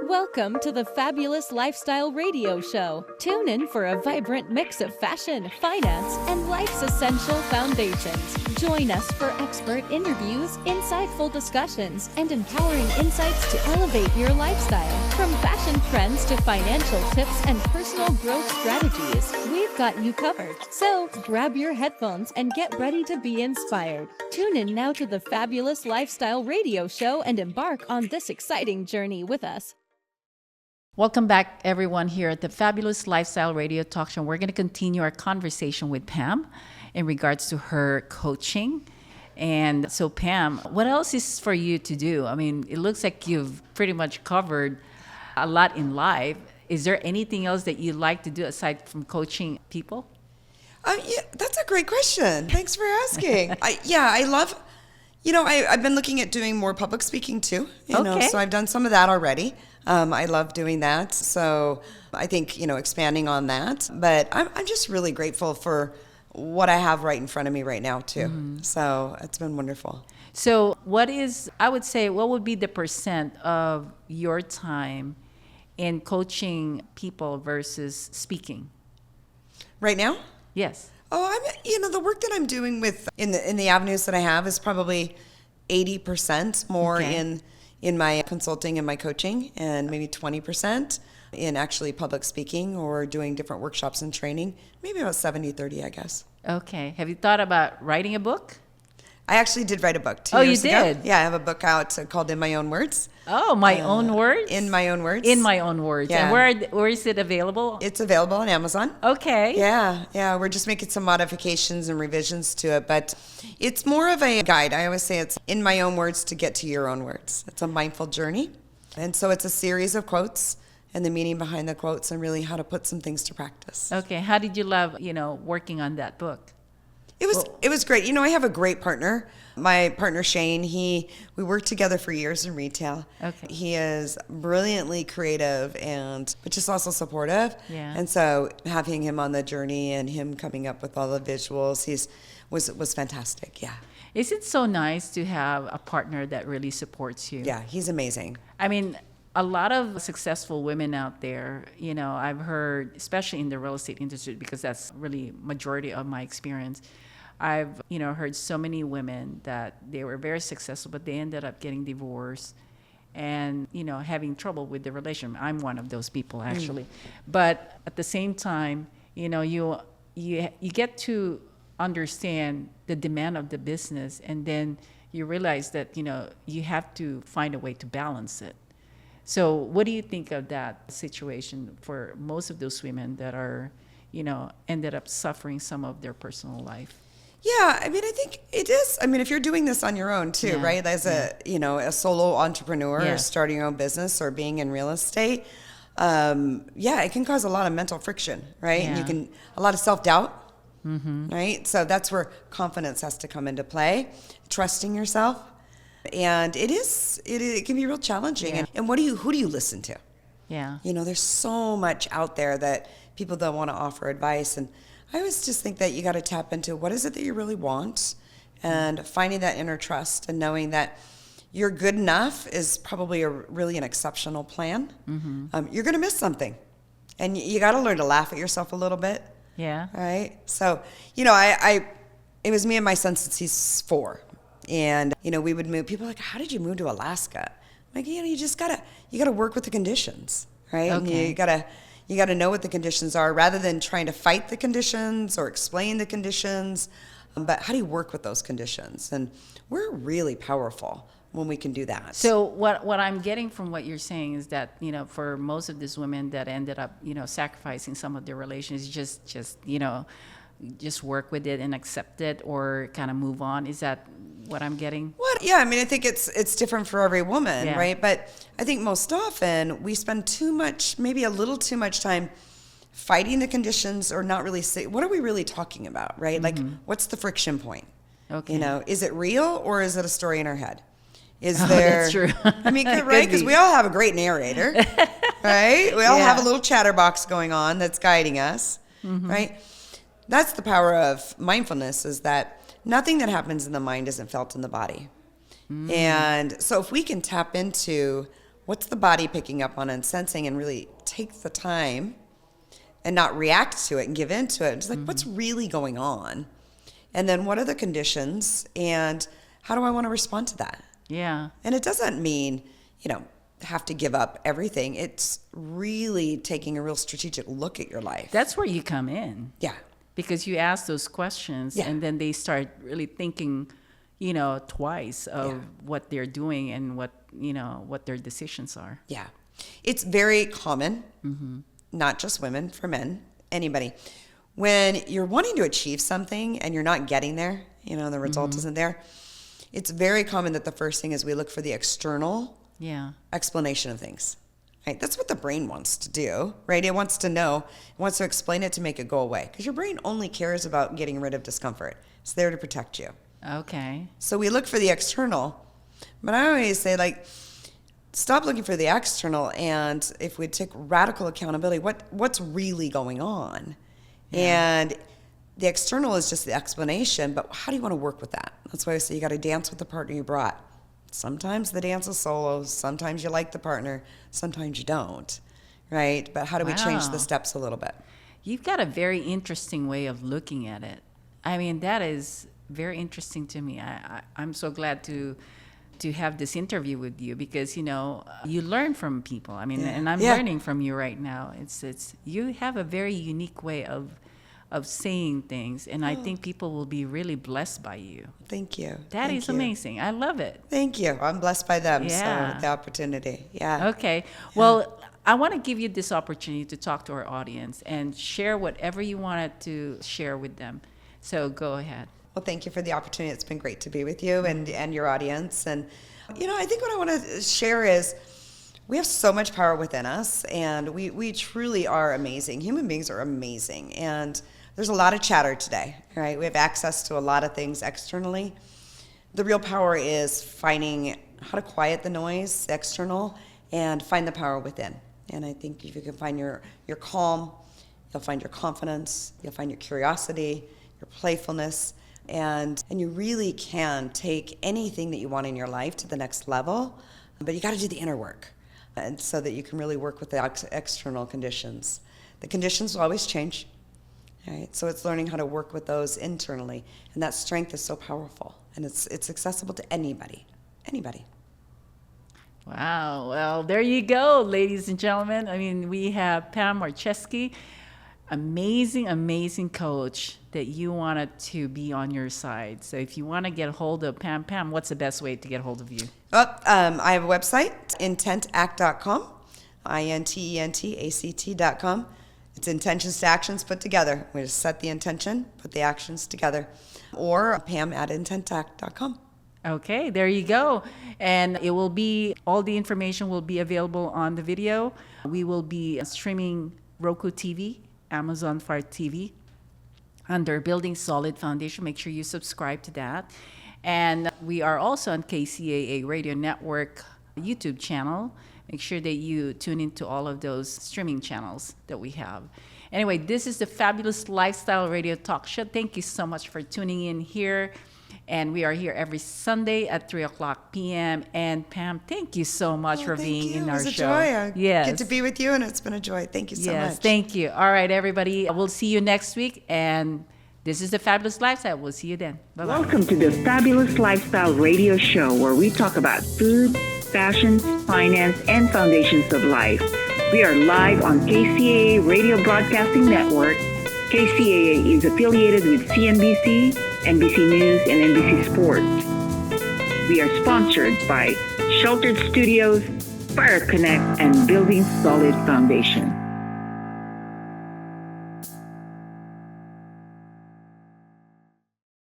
Welcome to the Fabulous Lifestyle Radio Show. Tune in for a vibrant mix of fashion, finance, and life's essential foundations. Join us for expert interviews, insightful discussions, and empowering insights to elevate your lifestyle. From fashion trends to financial tips and personal growth strategies, we've got you covered. So grab your headphones and get ready to be inspired. Tune in now to the Fabulous Lifestyle Radio Show and embark on this exciting journey with us. Welcome back, everyone, here at the Fabulous Lifestyle Radio Talk Show. We're going to continue our conversation with Pam in regards to her coaching. And so, Pam, what else is for you to do? I mean, it looks like you've pretty much covered a lot in life. Is there anything else that you like to do aside from coaching people? Yeah, that's a great question. Thanks for asking. I love, I've been looking at doing more public speaking too. So I've done some of that already. I love doing that. So I think, expanding on that. But I'm just really grateful for what I have right in front of me right now too. Mm-hmm. So it's been wonderful. So what would be the percent of your time in coaching people versus speaking? Right now? Yes. Oh, the work that I'm doing with in the avenues that I have is probably 80% more in my consulting and my coaching, and maybe 20% in actually public speaking or doing different workshops and training. Maybe about 70-30, I guess. Okay. Have you thought about writing a book? I actually did write a book 2 years ago. Oh, you did? Yeah, I have a book out called In My Own Words. Oh, My Own Words? In My Own Words. In My Own Words. Yeah. And where is it available? It's available on Amazon. Okay. Yeah. We're just making some modifications and revisions to it, but it's more of a guide. I always say it's in my own words to get to your own words. It's a mindful journey. And so it's a series of quotes and the meaning behind the quotes and really how to put some things to practice. Okay. How did you love, working on that book? It was great. I have a great partner. My partner, Shane, we worked together for years in retail. Okay. He is brilliantly creative but just also supportive. Yeah. And so having him on the journey and him coming up with all the visuals, was fantastic. Yeah. Is it so nice to have a partner that really supports you? Yeah, he's amazing. I mean, a lot of successful women out there, I've heard, especially in the real estate industry, because that's really majority of my experience. I've, heard so many women that they were very successful, but they ended up getting divorced and, having trouble with the relationship. I'm one of those people, actually. But at the same time, you get to understand the demand of the business, and then you realize that, you have to find a way to balance it. So what do you think of that situation for most of those women that are, ended up suffering some of their personal life? Yeah, I think it is. If you're doing this on your own too, right? As a solo entrepreneur or starting your own business or being in real estate, it can cause a lot of mental friction, right? Yeah. And a lot of self-doubt, right? So that's where confidence has to come into play, trusting yourself. And it can be real challenging. Yeah. And who do you listen to? Yeah. There's so much out there that people don't want to offer advice. And I always just think that you got to tap into what is it that you really want, and finding that inner trust and knowing that you're good enough is probably really an exceptional plan. Mm-hmm. You're going to miss something, and you got to learn to laugh at yourself a little bit. Yeah. Right. So, it was me and my son since he's 4, and we would move. People are like, how did you move to Alaska? I'm like, you just gotta work with the conditions, right? Okay. And you got to know what the conditions are rather than trying to fight the conditions or explain the conditions. But how do you work with those conditions? And we're really powerful when we can do that. So what I'm getting from what you're saying is that, for most of these women that ended up, sacrificing some of their relations, just work with it and accept it or kind of move on. Is that what I'm getting? Yeah, I think it's different for every woman, right? But I think most often we spend maybe a little too much time fighting the conditions or not really what are we really talking about, right? Mm-hmm. Like, what's the friction point? Okay. Is it real or is it a story in our head? That's true. Right? Because we all have a great narrator, right? We all have a little chatterbox going on that's guiding us, right? That's the power of mindfulness, is that nothing that happens in the mind isn't felt in the body. And so if we can tap into what's the body picking up on and sensing, and really take the time and not react to it and give in to it. It's like, what's really going on? And then what are the conditions, and how do I want to respond to that? Yeah. And it doesn't mean, have to give up everything. It's really taking a real strategic look at your life. That's where you come in. Yeah. Because you ask those questions, and then they start really thinking, twice of what they're doing and what their decisions are. Yeah. It's very common, not just women, for men, anybody. When you're wanting to achieve something and you're not getting there, the result isn't there, it's very common that the first thing is we look for the external explanation of things. Right? That's what the brain wants to do, right? It wants to know, it wants to explain it to make it go away. Because your brain only cares about getting rid of discomfort. It's there to protect you. Okay. So we look for the external. But I always say, stop looking for the external, and if we take radical accountability, what's really going on? Yeah. And the external is just the explanation, but how do you want to work with that? That's why I say you got to dance with the partner you brought. Sometimes the dance is solo, sometimes you like the partner, sometimes you don't, right? But how do we change the steps a little bit? You've got a very interesting way of looking at it. I mean, that is very interesting to me. I'm so glad to have this interview with you, because you learn from people. I mean, and I'm learning from you right now. It's you have a very unique way of saying things, and I think people will be really blessed by you. Thank you. That is amazing. I love it. Thank you. I'm blessed by them. So the opportunity. Yeah. Okay. Well, I want to give you this opportunity to talk to our audience and share whatever you wanted to share with them. So go ahead. Well, thank you for the opportunity. It's been great to be with you and your audience. And, I think what I want to share is we have so much power within us, and we truly are amazing. Human beings are amazing. And there's a lot of chatter today, right? We have access to a lot of things externally. The real power is finding how to quiet the noise, external, and find the power within. And I think if you can find your calm, you'll find your confidence, you'll find your curiosity, your playfulness, and you really can take anything that you want in your life to the next level, but you got to do the inner work, and so that you can really work with the external conditions. The conditions will always change, right? So it's learning how to work with those internally, and that strength is so powerful, and it's accessible to anybody. Wow. Well, there you go, ladies and gentlemen. I mean, we have Pam Marcheski, amazing coach that you wanted to be on your side. So if you want to get a hold of Pam, what's the best way to get a hold of you? I have a website, intentact.com, intentact.com. It's intentions to actions put together. We just set the intention, put the actions together. Or pam@intentact.com. Okay, there you go. And all the information will be available on the video. We will be streaming Roku TV, Amazon Fire TV, under Building Solid Foundation. Make sure you subscribe to that. And we are also on KCAA Radio Network YouTube channel. Make sure that you tune into all of those streaming channels that we have. Anyway, this is the Fabulous Lifestyle Radio Talk Show. Thank you so much for tuning in here. And we are here every Sunday at 3:00 p.m. And Pam, thank you so much for being in our show. It was a joy. Yes. Get to be with you, and it's been a joy. Thank you so much. Yes, thank you. All right, everybody. We'll see you next week. And this is the Fabulous Lifestyle. We'll see you then. Bye-bye. Welcome to the Fabulous Lifestyle Radio Show, where we talk about food, fashion, finance, and foundations of life. We are live on KCAA Radio Broadcasting Network. KCAA is affiliated with CNBC, NBC News, and NBC Sports. We are sponsored by Sheltered Studios, Fire Connect, and Building Solid Foundation.